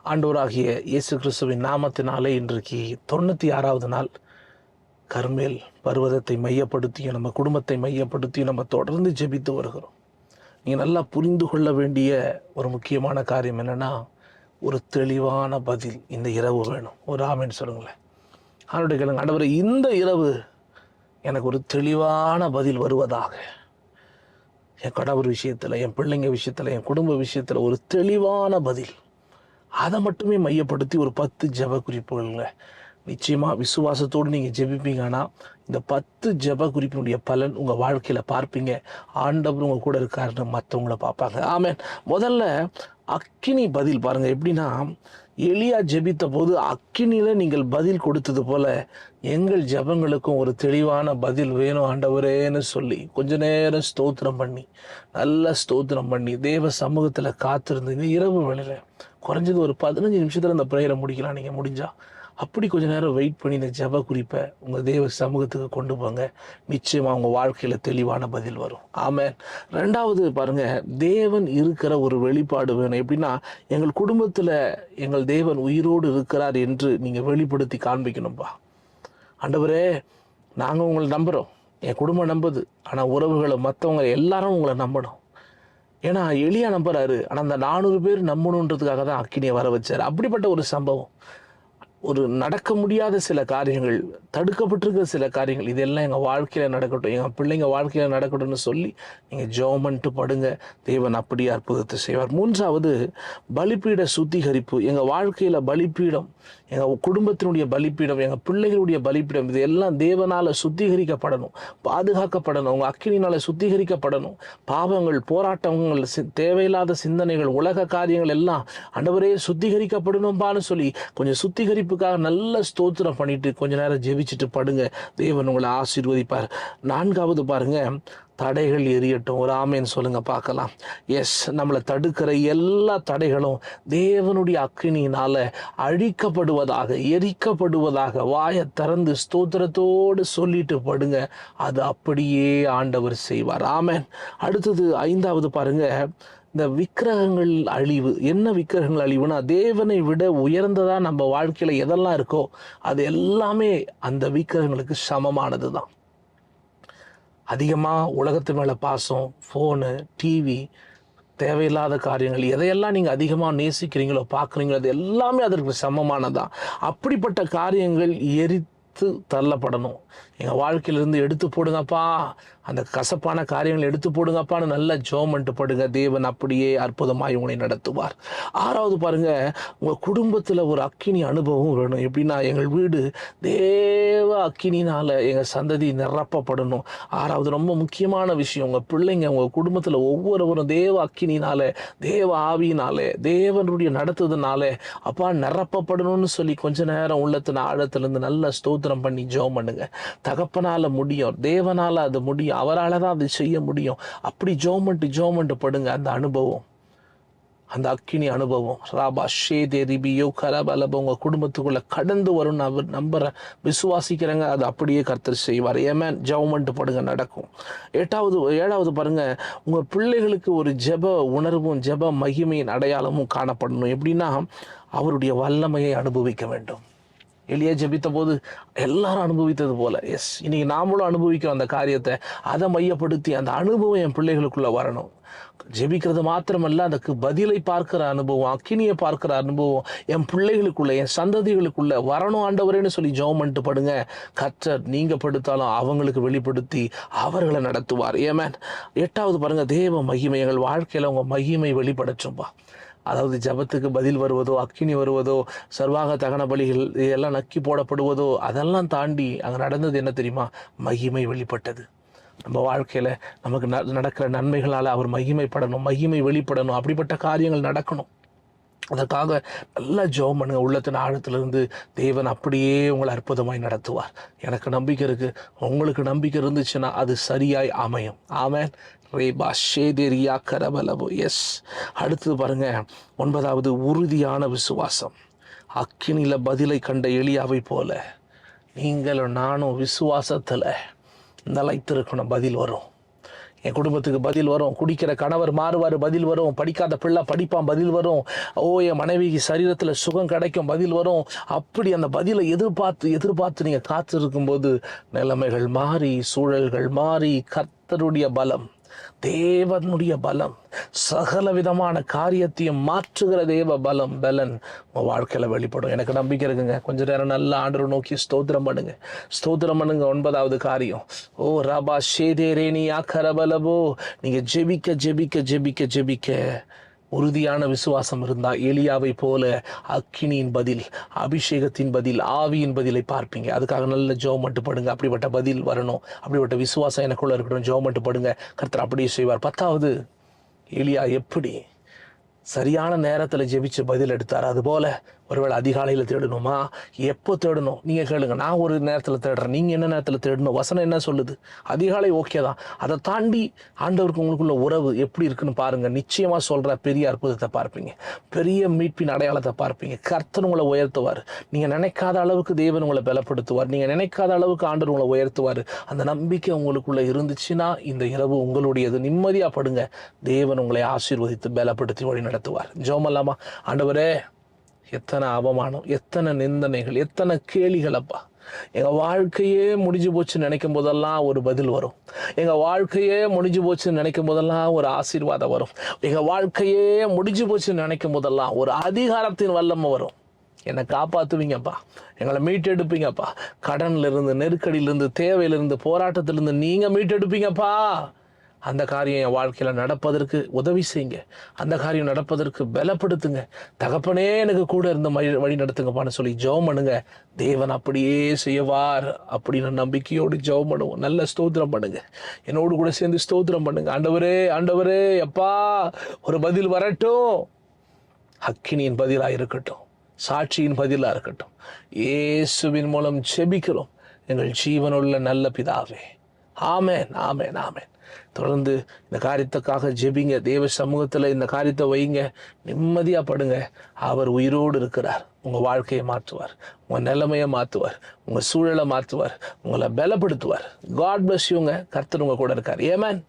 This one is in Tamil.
ஆண்டவராகிய இயேசு கிறிஸ்துவின் நாமத்தினாலே இன்றைக்கு 96வது நாள் கர்மேல் பர்வதத்தை மையப்படுத்தி நம்ம குடும்பத்தை மையப்படுத்தி நம்ம தொடர்ந்து ஜெபித்து வருகிறோம். நீங்கள் நல்லா புரிந்து கொள்ள வேண்டிய ஒரு முக்கியமான காரியம் என்னென்னா, ஒரு தெளிவான பதில் இந்த இரவு வேணும். ஒரு ஆமென் சொல்லுங்களேன். ஆண்டவருடைய கேளுங்க, ஆண்டவரே இந்த இரவு எனக்கு ஒரு தெளிவான பதில் வருவதாக. என் கணவர் விஷயத்தில், என் பிள்ளைங்க விஷயத்தில், என் குடும்ப விஷயத்தில் ஒரு தெளிவான பதில். அதை மட்டுமே மையப்படுத்தி ஒரு 10 ஜெப குறிப்புகள்ங்க. நிச்சயமாக விசுவாசத்தோடு நீங்கள் ஜெபிப்பீங்கன்னா இந்த 10 ஜெப குறிப்பினுடைய பலன் உங்கள் வாழ்க்கையில் பார்ப்பீங்க. ஆண்டவர் உங்கள் கூட இருக்காருன்னு மற்றவங்கள பார்ப்பாங்க. ஆமென். முதல்ல அக்கினி பதில் பாருங்கள். எப்படின்னா, எலியா ஜெபித்த போது அக்கினியில் நீங்கள் பதில் கொடுத்தது போல எங்கள் ஜெபங்களுக்கும் ஒரு தெளிவான பதில் வேணும் ஆண்டவரேன்னு சொல்லி கொஞ்ச நேரம் ஸ்தோத்திரம் பண்ணி, நல்ல ஸ்தோத்திரம் பண்ணி தேவ சமூகத்தில் காத்திருந்தீங்க. இரவு வேளையில் குறைஞ்சது ஒரு 15 நிமிஷத்தில் அந்த ப்ரேயரை முடிக்கலாம் நீங்கள் முடிஞ்சா. அப்படி கொஞ்சம் நேரம் வெயிட் பண்ணி இந்த ஜெப குறிப்பை உங்கள் தேவ சமூகத்துக்கு கொண்டு போங்க. நிச்சயமாக உங்கள் வாழ்க்கையில் தெளிவான பதில் வரும். ஆமென். ரெண்டாவது பாருங்கள், தேவன் இருக்கிற ஒரு வெளிப்பாடு வேணும். எப்படின்னா, எங்கள் குடும்பத்தில் எங்கள் தேவன் உயிரோடு இருக்கிறார் என்று நீங்கள் வெளிப்படுத்தி காண்பிக்கணும்ப்பா. ஆண்டவரே, நாங்கள் உங்களை நம்புகிறோம், என் குடும்பம் நம்புது, ஆனால் உறவுகளை மற்றவங்க எல்லாரும் உங்களை நம்பணும். ஏன்னா எலியா நம்புறாரு, ஆனால் அந்த 400 பேர் நம்பணுன்றதுக்காக தான் அக்கினியை வர வச்சார். அப்படிப்பட்ட ஒரு சம்பவம், ஒரு நடக்க முடியாத சில காரியங்கள், தடுக்கப்பட்டிருக்கிற சில காரியங்கள், இதெல்லாம் எங்கள் வாழ்க்கையில் நடக்கட்டும், எங்கள் பிள்ளைங்க வாழ்க்கையில் நடக்கட்டும்னு சொல்லி நீங்கள் ஜெபம் பண்ணிட்டு படுங்க. தேவன் அப்படியே அற்புதத்தை செய்வார். மூன்றாவது, பலிப்பீட சுத்திகரிப்பு. எங்கள் வாழ்க்கையில் பலிப்பீடம், எங்கள் குடும்பத்தினுடைய பலிப்பீடம், எங்கள் பிள்ளைகளுடைய பலிப்பீடம், இது எல்லாம் தேவனால் சுத்திகரிக்கப்படணும், பாதுகாக்கப்படணும், உங்கள் அக்கினினால் சுத்திகரிக்கப்படணும். பாவங்கள், போராட்டங்கள், தேவையில்லாத சிந்தனைகள், உலக காரியங்கள் எல்லாம் ஆண்டவரே சுத்திகரிக்கப்படணும்பான்னு சொல்லி கொஞ்சம் சுத்திகரிப்புக்காக நல்ல ஸ்தோத்திரம் பண்ணிட்டு கொஞ்ச நேரம் ஜெபிச்சுட்டு படுங்க. தேவன் உங்களை ஆசீர்வதிப்பார். நான்காவது பாருங்க, தடைகள் எரியட்டும். ஒரு ஆமேன்னு சொல்லுங்க பார்க்கலாம். எஸ், நம்மளை தடுக்கிற எல்லா தடைகளும் தேவனுடைய அக்கினியினால அழிக்கப்படுவதாக, எரிக்கப்படுவதாக வாயை திறந்து ஸ்தோத்திரத்தோடு சொல்லிட்டு படுங்க. அது அப்படியே ஆண்டவர் செய்வார். ஆமேன். அடுத்தது 5வது பாருங்க, இந்த விக்கிரகங்கள் அழிவு. என்ன விக்கிரகங்கள் அழிவுனா, தேவனை விட உயர்ந்ததா நம்ம வாழ்க்கையில் எதெல்லாம் இருக்கோ அது எல்லாமே அந்த விக்கிரகங்களுக்கு சமமானது தான். அதிகமாக உலகத்து மேலே பாசம், ஃபோனு, டிவி, தேவையில்லாத காரியங்கள், எதையெல்லாம் நீங்கள் அதிகமாக நேசிக்கிறீங்களோ பார்க்குறீங்களோ அது எல்லாமே அதற்கு சமமானதான். அப்படிப்பட்ட காரியங்கள் தள்ளப்படணும். எங்கள் வாழ்க்கையிலிருந்து எடுத்து போடுங்கப்பா, அந்த கசப்பான காரியங்களை எடுத்து போடுங்கப்பான்னு நல்ல ஜெபம் பண்ணிட்டு படுங்க. தேவன் அப்படியே அற்புதமாய் உங்களை நடத்துவார். 6வது பாருங்க, உங்கள் குடும்பத்தில் ஒரு அக்கினி அனுபவம் வேணும். எப்படின்னா, எங்கள் வீடு தேவ அக்கினினால் எங்கள் சந்ததி நிரப்பப்படணும். 6வது ரொம்ப முக்கியமான விஷயம், உங்கள் பிள்ளைங்க, உங்கள் குடும்பத்தில் ஒவ்வொருவரும் தேவ அக்கினினால, தேவ ஆவியினாலே, தேவனுடைய நடத்துறதுனால அப்பா நிரப்பப்படணும்னு சொல்லி கொஞ்ச நேரம் உள்ளத்தின் ஆழத்திலிருந்து நல்ல ஸ்தோத்திரம் பண்ணி ஜெபம் பண்ணுங்க. தகப்பனால முடியும், தேவனால அது முடியும், அவரால் தான் அது செய்ய முடியும். அப்படி ஜெபம் பண்ணிட்டு படுங்க. அந்த அனுபவம், அந்த அக்கினி அனுபவம் ராபா ஷேதே ரிபியோ கரபலப உங்கள் குடும்பத்துக்குள்ளே கடந்து வரும்னு அவர் நம்புற விசுவாசிக்கிறேங்க. அது அப்படியே கர்த்தர் செய்வார். ஏமேன். ஜெபம் பண்ணிட்டு படுங்க, நடக்கும். 7வது பாருங்க, உங்கள் பிள்ளைகளுக்கு ஒரு ஜெப உணர்வும் ஜெப மகிமையின் அடையாளமும் காணப்படணும். எப்படின்னா, அவருடைய வல்லமையை அனுபவிக்க வேண்டும். எலியா ஜெபித்த போது எல்லாரும் அனுபவித்தது போல, எஸ், இன்னைக்கு நாமளும் அனுபவிக்கிறோம் அந்த காரியத்தை. அதை மையப்படுத்தி அந்த அனுபவம் என் பிள்ளைகளுக்குள்ள வரணும். ஜெபிக்கிறது மாத்திரமல்ல, அதுக்கு பதிலை பார்க்கிற அனுபவம், அக்கினியை பார்க்கிற அனுபவம் என் பிள்ளைகளுக்குள்ள, என் சந்ததிகளுக்குள்ள வரணும் ஆண்டவரேன்னு சொல்லி ஜெபம் பண்ணிட்டு படுங்க. கர்த்தர் நீங்க படுத்தாலும் அவங்களுக்கு வெளிப்படுத்தி அவர்களை நடத்துவார். ஏமேன். 8வது பாருங்க, தேவ மகிமை. எங்கள் வாழ்க்கையில உங்க மகிமை வெளிப்படச்சும்பா. அதாவது ஜபத்துக்கு பதில் வருவதோ, அக்கினி வருவதோ, சர்வாக தகன பலிகள் இதெல்லாம் நக்கி போடப்படுவதோ, அதெல்லாம் தாண்டி அங்கே நடந்தது என்ன தெரியுமா? மகிமை வெளிப்பட்டது. நம்ம வாழ்க்கையில் நமக்கு நடக்கிற நன்மைகளால் அவர் மகிமைப்படணும், மகிமை வெளிப்படணும். அப்படிப்பட்ட காரியங்கள் நடக்கணும். அதற்காக நல்லா ஜெபம் பண்ணுங்க. உள்ளத்தின் ஆழத்திலிருந்து தேவன் அப்படியே உங்களை அற்புதமாய் நடத்துவார். எனக்கு நம்பிக்கை இருக்குது. உங்களுக்கு நம்பிக்கை இருந்துச்சுன்னா அது சரியாய் அமையும். ஆமென். ரேபா ஷேதேரியா கரபலபு. எஸ். அடுத்தது பாருங்க, 9வது, உறுதியான விசுவாசம். அக்கினில பதிலை கண்ட எலியாவை போல நீங்களும் நானும் விசுவாசத்தில் நிலைத்திருக்கணும். பதில் வரும். என் குடும்பத்துக்கு பதில் வரும். குடிக்கிற கணவர் மாறுவார், பதில் வரும். படிக்காத பிள்ளை படிப்பான், பதில் வரும். என் மனைவிக்கு சரீரத்தில் சுகம் கிடைக்கும், பதில் வரும். அப்படி அந்த பதிலை எதிர்பார்த்து நீங்கள் காத்திருக்கும்போது நிலைமைகள் மாறி, சூழல்கள் மாறி, கர்த்தருடைய பலம், தேவனுடைய பலம், சகல விதமான காரியத்தையும் மாற்றுகிற தேவ பலன் உங்கள் வாழ்க்கையில் வெளிப்படும். எனக்கு நம்பிக்கை இருக்குங்க. கொஞ்ச நேரம் நல்ல ஆண்டவரை நோக்கி ஸ்தோத்திரம் பண்ணுங்க. 9வது காரியம், ரபா ஷேதேரேனியா கரபலபோ. நீங்கள் ஜெபிக்க உறுதியான விசுவாசம் இருந்தால் எலியாவை போல அக்கினியின் பதில், அபிஷேகத்தின் பதில், ஆவியின் பதிலை பார்ப்பீங்க. அதுக்காக நல்ல ஜெபம் மட்டும் படுங்க. அப்படிப்பட்ட பதில் வரணும், அப்படிப்பட்ட விசுவாசம் எனக்குள்ள இருக்கணும். ஜெபம் மட்டும் படுங்க, கர்த்தர் அப்படியே செய்வார். 10வது, எலியா எப்படி சரியான நேரத்தில் ஜெபிச்சு பதில் எடுத்தார். அதுபோல் ஒருவேளை அதிகாலையில் தேடணுமா? எப்போ தேடணும்? நீங்கள் கேளுங்க. நான் ஒரு நேரத்தில் தேடுறேன், நீங்கள் என்ன நேரத்தில் தேடணும்? வசனம் என்ன சொல்லுது? அதிகாலை ஓகே தான். அதை தாண்டி ஆண்டவருக்கு உங்களுக்குள்ள உறவு எப்படி இருக்குன்னு பாருங்கள். நிச்சயமாக சொல்கிற பெரிய அற்புதத்தை பார்ப்பீங்க, பெரிய மீட்பின் அடையாளத்தை பார்ப்பீங்க. கர்த்தர் உங்களை உயர்த்துவார். நீங்கள் நினைக்காத அளவுக்கு தேவன் உங்களை பலப்படுத்துவார். நீங்கள் நினைக்காத அளவுக்கு ஆண்டவர் உங்களை உயர்த்துவார். அந்த நம்பிக்கை உங்களுக்குள்ளே இருந்துச்சுன்னா இந்த இரவு உங்களுடையது. நிம்மதியாக படுங்க. தேவன் உங்களை ஆசீர்வதித்து பலப்படுத்தி வழி நடத்துவார். ஜெபமல்லாமா? ஆண்டவரே, எத்தனை அவமானம், எத்தனை நிந்தனைகள், எத்தனை கேலிகள் அப்பா. எங்கள் வாழ்க்கையே முடிஞ்சு போச்சுன்னு நினைக்கும் போதெல்லாம் ஒரு பதில் வரும். எங்கள் வாழ்க்கையே முடிஞ்சு போச்சுன்னு நினைக்கும் போதெல்லாம் ஒரு ஆசீர்வாதம் வரும். எங்கள் வாழ்க்கையே முடிஞ்சு போச்சுன்னு நினைக்கும் போதெல்லாம் ஒரு அதிகாரத்தின் வல்லமை வரும். என்னை காப்பாற்றுவீங்கப்பா, எங்களை மீட்டெடுப்பீங்கப்பா. கடன்லேருந்து, நெருக்கடியிலிருந்து, தேவையிலிருந்து, போராட்டத்திலிருந்து நீங்கள் மீட்டெடுப்பீங்கப்பா. அந்த காரியம் என் வாழ்க்கையில் நடப்பதற்கு உதவி செய்யுங்க. அந்த காரியம் நடப்பதற்கு பலப்படுத்துங்க. தகப்பனே, எனக்கு கூட இருந்து வழி நடத்துங்கப்பான்னு சொல்லி ஜெபம் பண்ணுங்க. தேவன் அப்படியே செய்வார் அப்படின்னு நம்பிக்கையோடு ஜெபம் பண்ணுவோம். நல்ல ஸ்தோத்திரம் பண்ணுங்க. என்னோடு கூட சேர்ந்து ஸ்தோத்திரம் பண்ணுங்க. ஆண்டவரே அப்பா, ஒரு பதில் வரட்டும். அக்கினியின் பதிலாக இருக்கட்டும், சாட்சியின் பதிலாக இருக்கட்டும். இயேசுவின் மூலம் ஜெபிக்கிறோம் எங்கள் ஜீவனுள்ள நல்ல பிதாவே. ஆமென், ஆமென், ஆமென். தொடர்ந்து இந்த காரியத்துக்காக ஜெபிங்க. தேவ சமூகத்தில் இந்த காரியத்தை வைங்க. நிம்மதியாக படுங்க. அவர் உயிரோடு இருக்கிறார். உங்கள் வாழ்க்கையை மாற்றுவார், உங்கள் நிலைமையை மாற்றுவார், உங்கள் சூழலை மாற்றுவார், உங்களை பலப்படுத்துவார். காட் பிளஸ் யூங்க. கர்த்தர் உங்கள் கூட இருக்கார். ஆமென்.